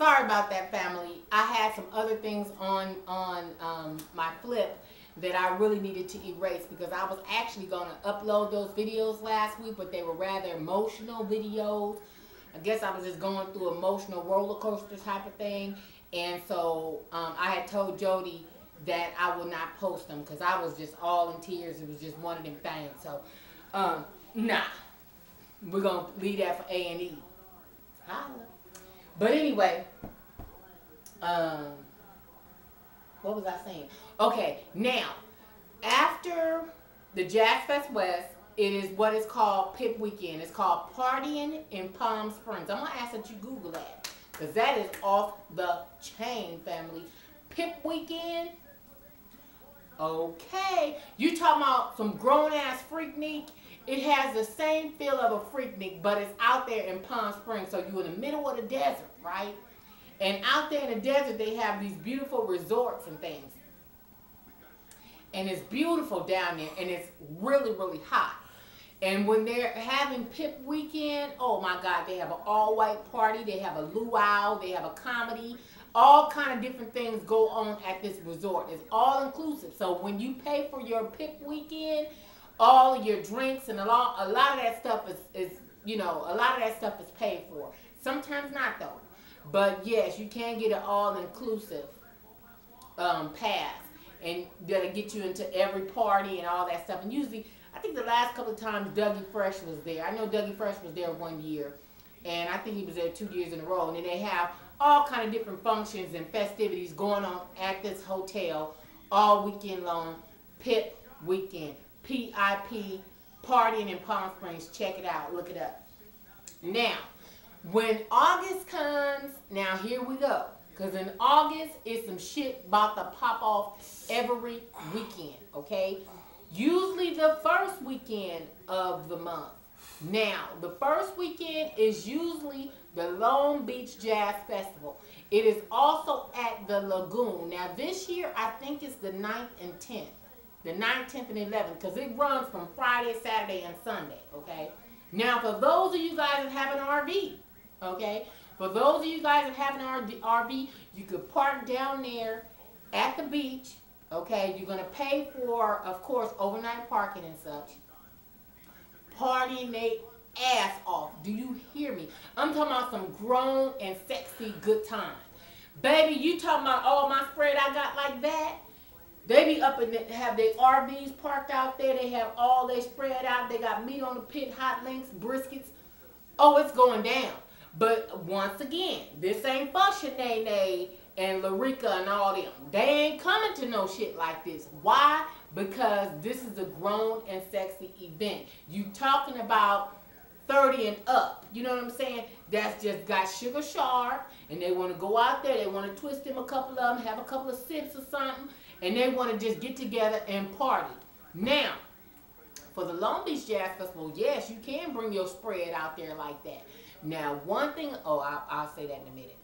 Sorry about that, family. I had some other things on my flip that I really needed to erase because I was actually going to upload those videos last week, but they were rather emotional videos. I guess I was just going through emotional roller coaster type of thing. And so I had told Jody that I would not post them because I was just all in tears. It was just one of them things. So, nah. We're going to leave that for A&E. Holla. But anyway, what was I saying? Okay, now, after the Jazz Fest West, it is what is called PIP Weekend. It's called Partying in Palm Springs. I'm going to ask that you Google that because that is off the chain, family. PIP Weekend? Okay. You talking about some grown-ass Freaknik? It has the same feel of a Freaknik, but it's out there in Palm Springs. So you're in the middle of the desert, right? And out there in the desert, they have these beautiful resorts and things. And it's beautiful down there, and it's really, really hot. And when they're having PIP Weekend, oh my God, they have an all-white party, they have a luau, they have a comedy, all kind of different things go on at this resort. It's all inclusive. So when you pay for your PIP Weekend, all of your drinks and a lot of that stuff is a lot of that stuff is paid for. Sometimes not though. But yes, you can get an all-inclusive pass. And that'll get you into every party and all that stuff. And usually, I think the last couple of times Dougie Fresh was there. I know Dougie Fresh was there one year. And I think he was there 2 years in a row. And then they have all kind of different functions and festivities going on at this hotel all weekend long. PIP Weekend. PIP, Partying in Palm Springs. Check it out. Look it up. Now, when August comes, now here we go. Because in August, it's some shit about to pop off every weekend, okay? Usually the first weekend of the month. Now, the first weekend is usually the Long Beach Jazz Festival. It is also at the Lagoon. Now, this year, I think it's the 9th and 10th. The 9th, 10th, and 11th. Because it runs from Friday, Saturday, and Sunday, okay? Now, for those of you guys that have an RV, okay? For those of you guys that have an RV, you could park down there at the beach, okay? You're going to pay for, of course, overnight parking and such. Partying they ass off. Do you hear me? I'm talking about some grown and sexy good time. Baby, you talking about all my spread I got like that? They be up and have their RVs parked out there. They have all they spread out. They got meat on the pit, hot links, briskets. Oh, it's going down. But once again, this ain't for Sinead and Larica and all them. They ain't coming to no shit like this. Why? Because this is a grown and sexy event. You talking about 30 and up. You know what I'm saying? That's just got sugar sharp and they want to go out there. They want to twist them a couple of them, have a couple of sips or something, and they want to just get together and party. Now, for the Long Beach Jazz Festival, yes, you can bring your spread out there like that. Now, one thing, I'll say that in a minute.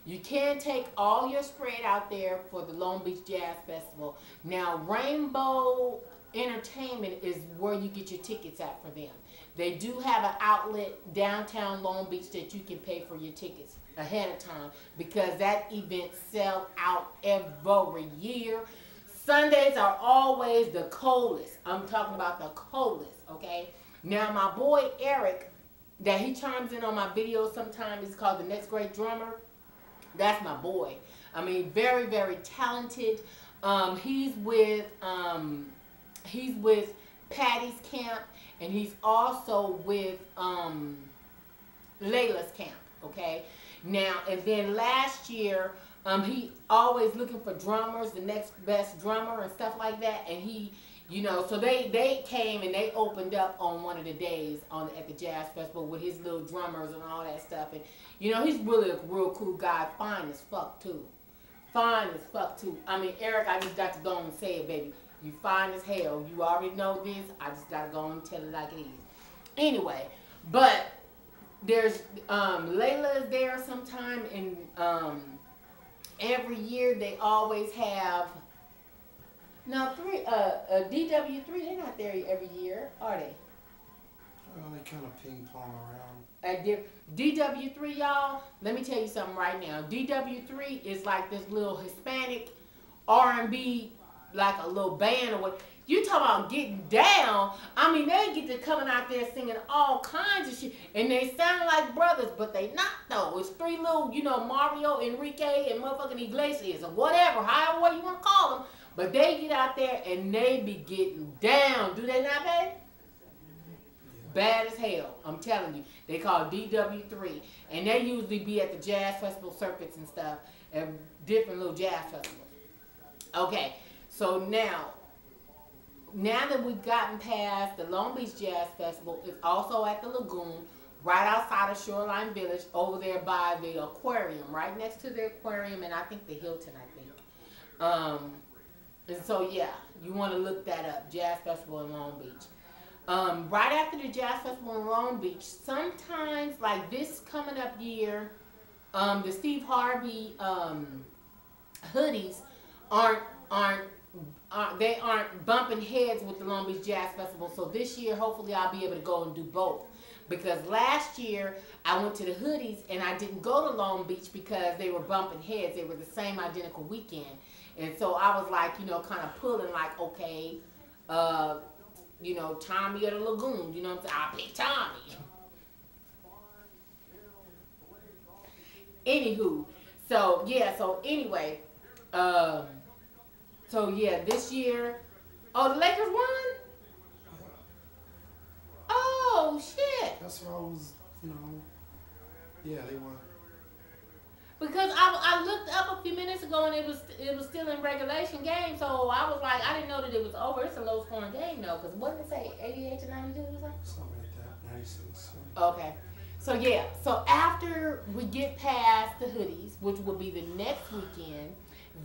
You can take all your spread out there for the Long Beach Jazz Festival. Now, Rainbow Entertainment is where you get your tickets at for them. They do have an outlet downtown Long Beach that you can pay for your tickets ahead of time because that event sells out every year. Sundays are always the coldest. I'm talking about the coldest, okay? Now, my boy Eric, that he chimes in on my videos sometimes, it's called The Next Great Drummer. That's my boy. I mean, very, very talented. He's with Patty's camp, and he's also with Layla's camp, okay? Now, and then last year, he always looking for drummers, the next best drummer and stuff like that, and he, you know, so they came and they opened up on one of the days at the Jazz Festival with his little drummers and all that stuff. And, you know, he's really a real cool guy. Fine as fuck, too. Fine as fuck, too. I mean, Eric, I just got to go and say it, baby. You fine as hell. You already know this. I just got to go and tell it like it is. Anyway, but there's, Layla is there sometime, and every year they always have. Now, DW3, they're not there every year, are they? Well, they kind of ping pong around. DW3, y'all. Let me tell you something right now. DW3 is like this little Hispanic R&B, like a little band or what. You talking about getting down? I mean, they get to coming out there singing all kinds of shit, and they sound like brothers, but they not though. It's three little, Mario, Enrique, and motherfucking Iglesias or whatever, however you want to call them. But they get out there and they be getting down. Do they not, babe? Bad as hell. I'm telling you. They call DW3, and they usually be at the jazz festival circuits and stuff, and different little jazz festivals. Okay, so now that we've gotten past the Long Beach Jazz Festival, it's also at the Lagoon, right outside of Shoreline Village, over there by the aquarium, right next to the aquarium, and I think the Hilton, I think. And so, yeah, you want to look that up, Jazz Festival in Long Beach. Right after the Jazz Festival in Long Beach, sometimes, like this coming up year, the Steve Harvey hoodies aren't bumping heads with the Long Beach Jazz Festival. So this year, hopefully, I'll be able to go and do both. Because last year, I went to the hoodies and I didn't go to Long Beach because they were bumping heads. They were the same identical weekend. And so I was like, kind of pulling like, okay, Tommy or the Lagoon. You know what I'm saying? I'll pick Tommy. Anywho, so anyway, this year, the Lakers won? Oh, shit. That's what I was, yeah, they won. Because I looked up a few minutes ago and it was still in regulation game, so I was like, I didn't know that it was over. It's a low scoring game though, because what did it say, 88 to 92 or something? Something like that, 96. Okay. So after we get past the hoodies, which will be the next weekend,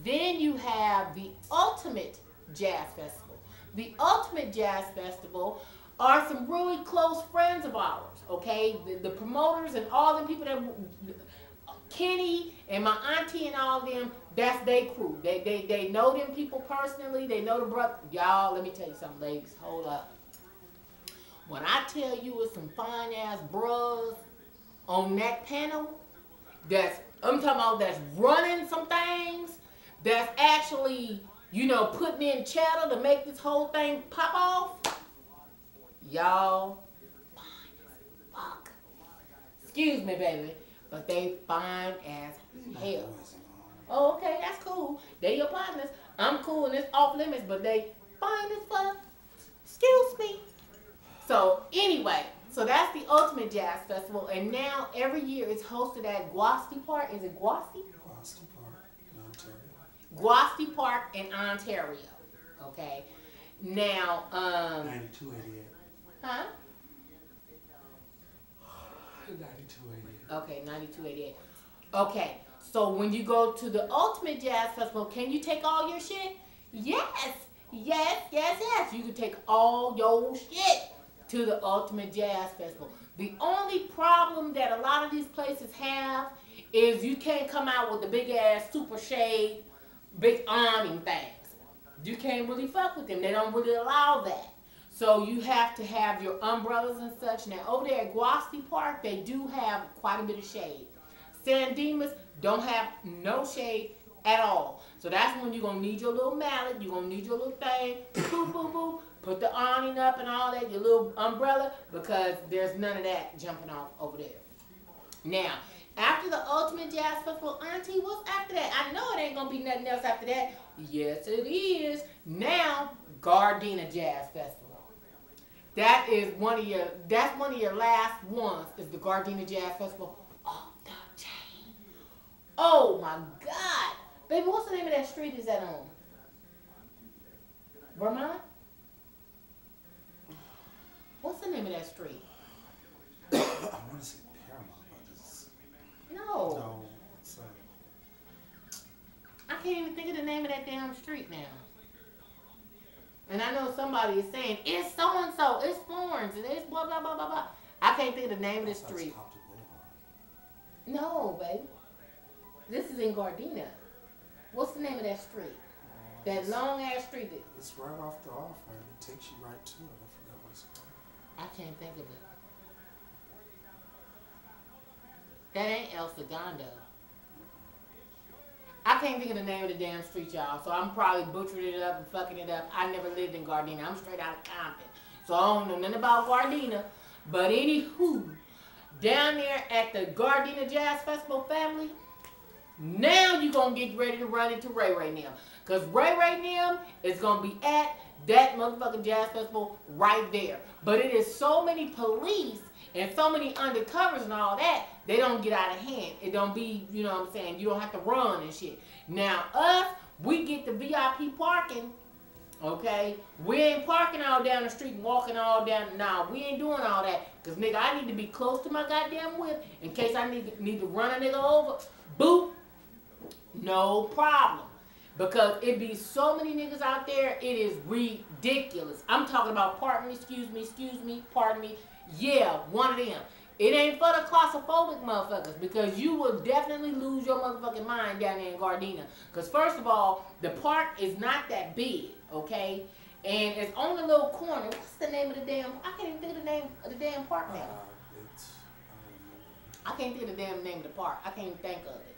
then you have the Ultimate Jazz Festival. The Ultimate Jazz Festival are some really close friends of ours, okay? The promoters and all the people that, Kenny and my auntie and all of them, that's their crew. They know them people personally. They know the brother. Y'all, let me tell you something, ladies. Hold up. When I tell you it's some fine-ass bros on that panel, I'm talking about that's running some things, that's actually, putting in cheddar to make this whole thing pop off. Y'all, fine as fuck. Excuse me, baby, but they fine as hell. Oh, okay, that's cool. They your partners. I'm cool and it's off limits, but they fine as fuck. Excuse me. So anyway, so that's the Ultimate Jazz Festival, and now every year it's hosted at Guasti Park. Is it Guasti? Guasti Park in Ontario. Guasti Park in Ontario. Okay. Now, 9288. Huh? 9288. Okay, 9288. Okay, so when you go to the Ultimate Jazz Festival, can you take all your shit? Yes. You can take all your shit to the Ultimate Jazz Festival. The only problem that a lot of these places have is you can't come out with the big ass super shade, big awning things. You can't really fuck with them. They don't really allow that. So you have to have your umbrellas and such. Now over there at Guasti Park, they do have quite a bit of shade. San Dimas don't have no shade at all. So that's when you're going to need your little mallet. You're going to need your little thing. Boop, boop, boop. Put the awning up and all that, your little umbrella, because there's none of that jumping off over there. Now, after the Ultimate Jazz Festival, Auntie, what's after that? I know it ain't going to be nothing else after that. Yes, it is. Now, Gardena Jazz Festival. That's one of your last ones, is the Gardena Jazz Festival. Off the chain. Oh my God. Baby, what's the name of that street is that on? Vermont? What's the name of that street? I want to say Paramount, but it's... No. No, it's... I can't even think of the name of that damn street now. And I know somebody is saying, it's so-and-so, it's Florence, and it's blah, blah, blah, blah, blah. I can't think of the name of the street. No, baby. This is in Gardena. What's the name of that street? That long-ass street. It's right off the off-ramp. It takes you right to it. I forgot what it's called. I can't think of it. That ain't El Segundo. I can't think of the name of the damn street, y'all. So I'm probably butchering it up and fucking it up. I never lived in Gardena. I'm straight out of Compton. So I don't know nothing about Gardena. But anywho, down there at the Gardena Jazz Festival family, now you going to get ready to run into Ray Ray Nim. Because Ray Ray Nim is going to be at that motherfucking jazz festival right there. But it is so many police and so many undercovers and all that, they don't get out of hand. It don't be, you know what I'm saying, you don't have to run and shit. Now, us, we get the VIP parking, okay? We ain't parking all down the street and walking all down. Nah, we ain't doing all that. Because, nigga, I need to be close to my goddamn whip in case I need to run a nigga over. Boop. No problem. Because it be so many niggas out there, it is ridiculous. I'm talking about, pardon me, excuse me, pardon me. Yeah, one of them. It ain't for the claustrophobic motherfuckers because you will definitely lose your motherfucking mind down there in Gardena. Because first of all, the park is not that big, okay? And it's on a little corner. What's the name of the damn, I can't even think of the name of the damn park now. I can't think of the damn name of the park. I can't even think of it.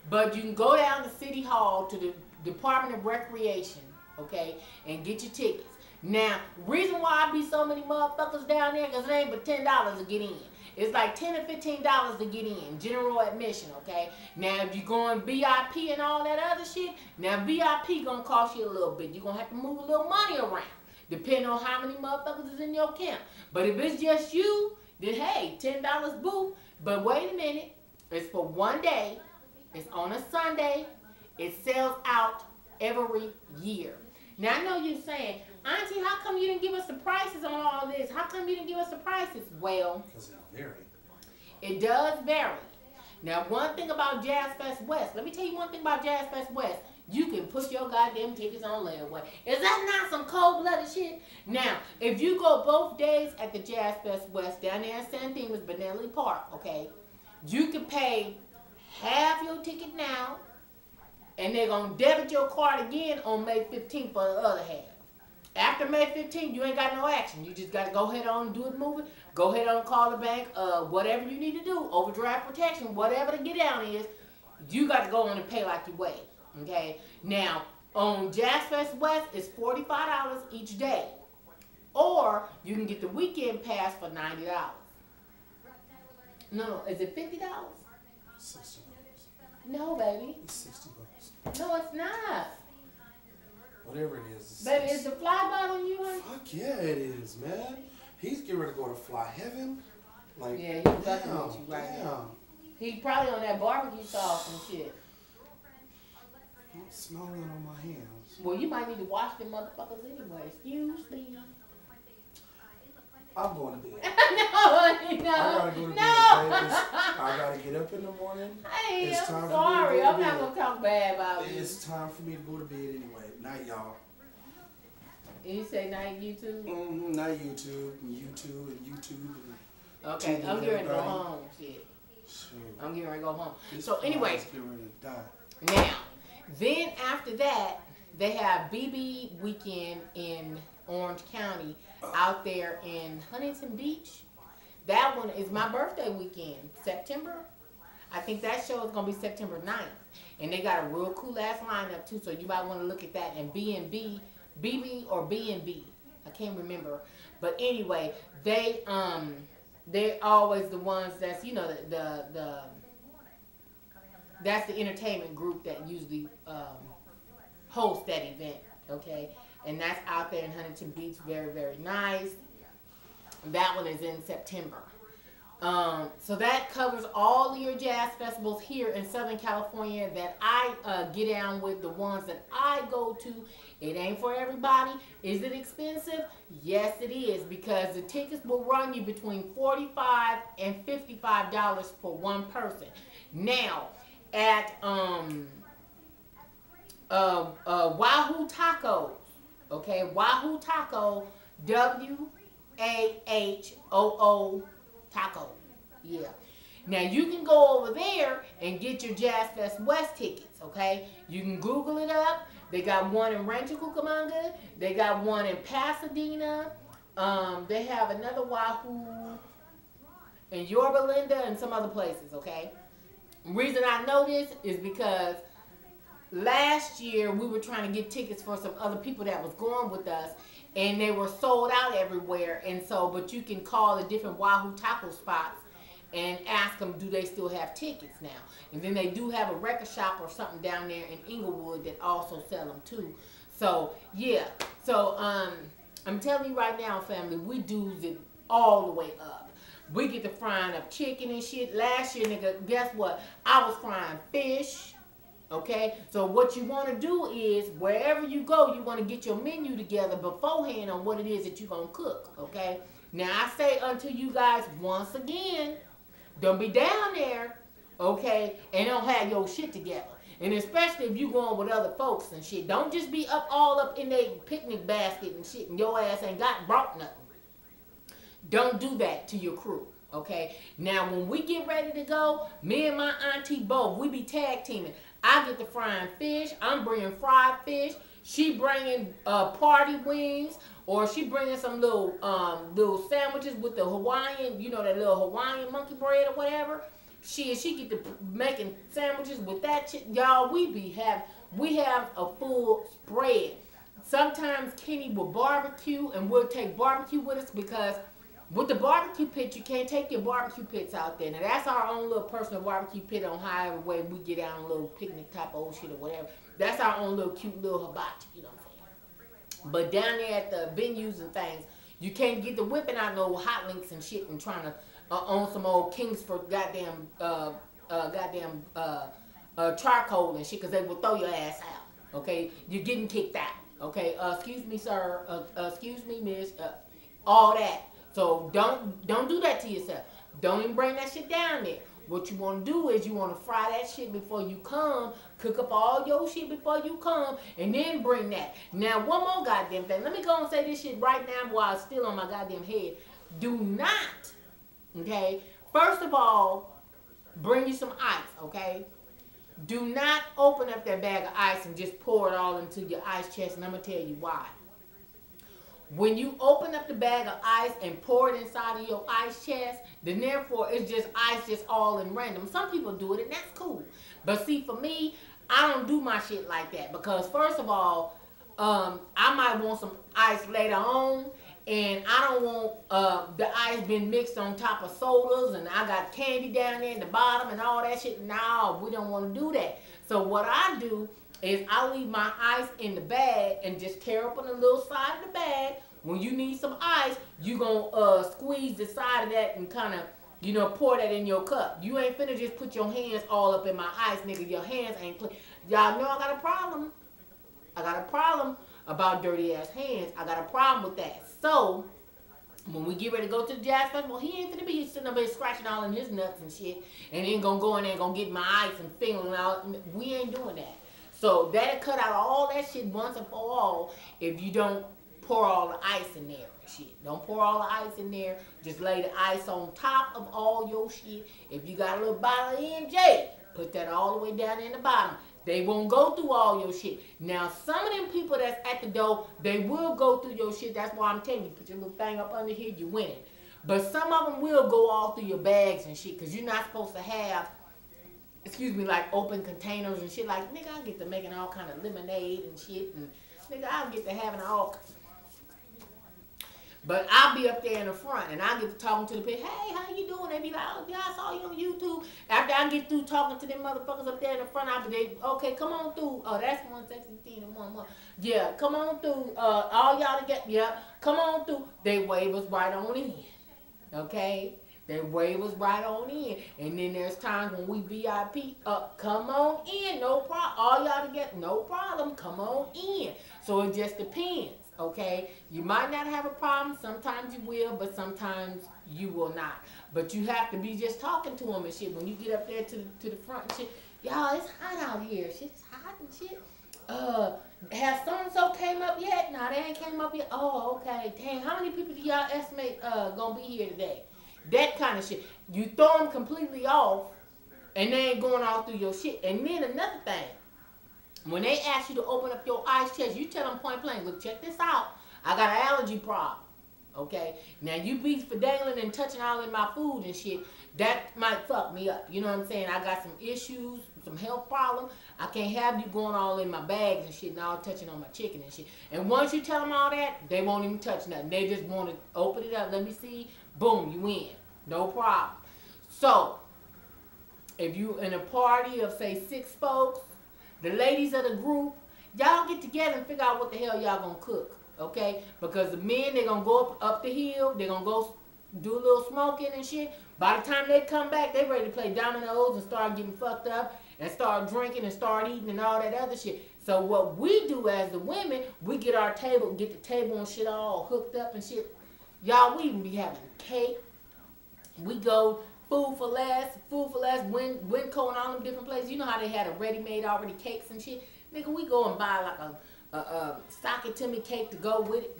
But you can go down to City Hall to the Department of Recreation, okay, and get your tickets. Now, reason why I be so many motherfuckers down there, because it ain't but $10 to get in. It's like $10 or $15 to get in, general admission, okay? Now, if you're going VIP and all that other shit, now VIP gonna cost you a little bit. You're gonna have to move a little money around, depending on how many motherfuckers is in your camp. But if it's just you, then hey, $10 boo. But wait a minute, it's for one day. It's on a Sunday. It sells out every year. Now, I know you're saying, Auntie, how come you didn't give us the prices on all this? How come you didn't give us the prices? Well, because it varies. It does vary. Now, one thing about Jazz Fest West, let me tell you one thing about Jazz Fest West. You can put your goddamn tickets on layaway. Is that not some cold-blooded shit? Now, if you go both days at the Jazz Fest West down there in San Dimas, Benelli Park, okay, you can pay half your ticket now, and they're going to debit your card again on May 15th for the other half. After May 15th, you ain't got no action. You just got to go ahead on and do it moving. Go ahead on and call the bank. Whatever you need to do, overdraft protection, whatever the get down is, you got to go on and pay like you weigh. Okay? Now, on Jazz Fest West, it's $45 each day. Or you can get the weekend pass for $90. No, is it $50? $60. No, baby. It's $60. No, it's not. Whatever it is. Baby, is the fly bothering you, honey? Fuck yeah, it is, man. He's getting ready to go to fly heaven. Like, yeah, he's fucking with you right now. He probably on that barbecue sauce and shit. I'm smelling on my hands. Well, you might need to wash them motherfuckers anyway. Excuse me. I'm going to bed. No, honey, no. I gotta go to bed, no. baby. I gotta get up in the morning. Hey, It's I'm time sorry. for me to go I'm to not bed. going to talk bad about you. It's time for me to go to bed anyway. Night, y'all. You say night YouTube? Mm-hmm. Night, YouTube, and YouTube, and YouTube. And Okay, TV I'm getting ready to go everybody. home. Shit. Shoot. I'm getting ready to go home. This So anyway, fly's getting ready to die. now, then after that, they have BB Weekend in Orange County out there in Huntington Beach. That one is my birthday weekend, September. I think that show is going to be September 9th. And they got a real cool ass lineup too, so you might want to look at that. And B&B, BB or B&B, I can't remember. But anyway, they're always the ones that's, you know, that's the entertainment group that usually host that event, okay? And that's out there in Huntington Beach, very, very nice. That one is in September. So that covers all of your jazz festivals here in Southern California that I get down with, the ones that I go to. It ain't for everybody. Is it expensive? Yes, it is, because the tickets will run you between $45 and $55 for one person. Now, at Wahoo Tacos, okay, Wahoo Taco, WAHOO Taco, yeah. Now you can go over there and get your Jazz Fest West tickets, okay? You can Google it up. They got one in Rancho Cucamonga. They got one in Pasadena. They have another Wahoo in Yorba Linda and some other places, okay? Reason I know this is because last year we were trying to get tickets for some other people that was going with us, and they were sold out everywhere. And so, but you can call the different Wahoo taco spots and ask them, do they still have tickets now? And then they do have a record shop or something down there in Inglewood that also sell them too. So yeah, so I'm telling you right now, family, we do it all the way up. We get to frying up chicken and shit. Last year, nigga, guess what? I was frying fish. Okay, so what you want to do is wherever you go, you want to get your menu together beforehand on what it is that you're going to cook. Okay, now I say unto you guys once again, don't be down there, okay, and don't have your shit together. And especially if you going with other folks and shit, don't just be all up in their picnic basket and shit, and your ass ain't brought nothing. Don't do that to your crew. Okay, now when we get ready to go, me and my auntie both, we be tag teaming. I get the frying fish. I'm bringing fried fish. She bringing party wings, or she bringing some little sandwiches with the Hawaiian, you know, that little Hawaiian monkey bread or whatever. She get to making sandwiches with that shit. Y'all, we have a full spread. Sometimes Kenny will barbecue, and we'll take barbecue with us because with the barbecue pit, you can't take your barbecue pits out there. Now, that's our own little personal barbecue pit on however way we get out on a little picnic type of old shit or whatever. That's our own little cute little hibachi, you know what I'm saying? But down there at the venues and things, you can't get the whipping out no hot links and shit and trying to own some old Kingsford goddamn charcoal and shit, because they will throw your ass out, okay? You're getting kicked out, okay? Excuse me, sir. Excuse me, miss. All that. So don't do that to yourself. Don't even bring that shit down there. What you want to do is you want to fry that shit before you come, cook up all your shit before you come, and then bring that. Now, one more goddamn thing. Let me go and say this shit right now while it's still on my goddamn head. Do not, okay, first of all, bring you some ice, okay? Do not open up that bag of ice and just pour it all into your ice chest, and I'm going to tell you why. When you open up the bag of ice and pour it inside of your ice chest, then therefore it's just ice just all in random. Some people do it and that's cool. But see, for me, I don't do my shit like that because first of all, I might want some ice later on, and I don't want the ice been mixed on top of sodas and I got candy down there in the bottom and all that shit. No, we don't want to do that. So what I do is I leave my ice in the bag and just tear up on the little side of the bag. When you need some ice, you gonna squeeze the side of that and kind of, you know, pour that in your cup. You ain't finna just put your hands all up in my ice, nigga. Your hands ain't clean. Y'all know I got a problem. I got a problem about dirty ass hands. I got a problem with that. So when we get ready to go to the jazz festival, he ain't finna be sitting up there scratching all in his nuts and shit, and then gonna go in there and gonna get my ice and fingering out. We ain't doing that. So that'll cut out all that shit once and for all if you don't pour all the ice in there and shit. Don't pour all the ice in there. Just lay the ice on top of all your shit. If you got a little bottle of EMJ, put that all the way down in the bottom. They won't go through all your shit. Now, some of them people that's at the door, they will go through your shit. That's why I'm telling you, put your little thing up under here, you win it. But some of them will go all through your bags and shit because you're not supposed to have, excuse me, like open containers and shit. Like, nigga, I get to making all kind of lemonade and shit, and nigga, I get to having all. But I'll be up there in the front, and I get to talking to the people. Hey, how you doing? They be like, oh, yeah, I saw you on YouTube. After I get through talking to them motherfuckers up there in the front, I'll be okay, come on through. Oh, that's 116 and 11. Yeah, come on through. All y'all together. Yeah, come on through. They wave us right on in. Okay? They wave us right on in. And then there's times when we VIP, come on in, no problem. All y'all together, no problem, come on in. So it just depends, okay? You might not have a problem. Sometimes you will, but sometimes you will not. But you have to be just talking to them and shit. When you get up there to the front and shit, y'all, it's hot out here. Shit's hot and shit. Has so-and-so came up yet? Nah, they ain't came up yet. Oh, okay. Dang, how many people do y'all estimate gonna be here today? That kind of shit. You throw them completely off, and they ain't going all through your shit. And then another thing, when they ask you to open up your ice chest, you tell them point blank, look, check this out. I got an allergy problem. Okay? Now you be fidangling and touching all in my food and shit, that might fuck me up. You know what I'm saying? I got some issues, some health problems. I can't have you going all in my bags and shit and all touching on my chicken and shit. And once you tell them all that, they won't even touch nothing. They just want to open it up. Let me see. Boom, you win. No problem. So, if you in a party of say 6 folks, the ladies of the group, y'all get together and figure out what the hell y'all gonna cook, okay? Because the men, they gonna go up the hill, they gonna go do a little smoking and shit. By the time they come back, they ready to play dominoes and start getting fucked up and start drinking and start eating and all that other shit. So what we do as the women, we get our table, get the table and shit all hooked up and shit. Y'all, we even be having cake. We go food for less, Winco and all them different places. You know how they had a ready-made already cakes and shit? Nigga, we go and buy like a sock it to me cake to go with it.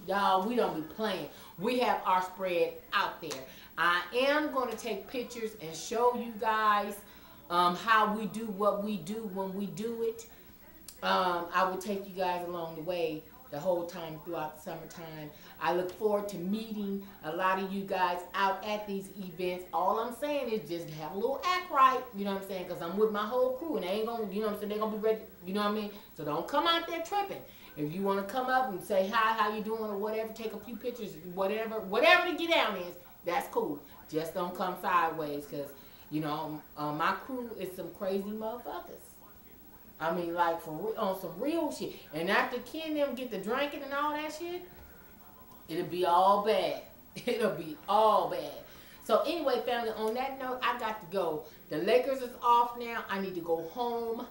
Y'all, we don't be playing. We have our spread out there. I am going to take pictures and show you guys how we do what we do when we do it. I will take you guys along the way the whole time throughout the summertime. I look forward to meeting a lot of you guys out at these events. All I'm saying is just have a little act right, you know what I'm saying? Because I'm with my whole crew and they ain't going to, you know what I'm saying, they're going to be ready, you know what I mean? So don't come out there tripping. If you want to come up and say hi, how you doing or whatever, take a few pictures, whatever the get down is, that's cool. Just don't come sideways because, you know, my crew is some crazy motherfuckers. I mean, like, on some real shit. And after Ken them get the drinking and all that shit, it'll be all bad. It'll be all bad. So anyway, family, on that note, I got to go. The Lakers is off now. I need to go home.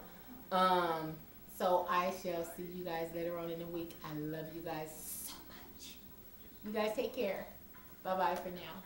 So I shall see you guys later on in the week. I love you guys so much. You guys take care. Bye-bye for now.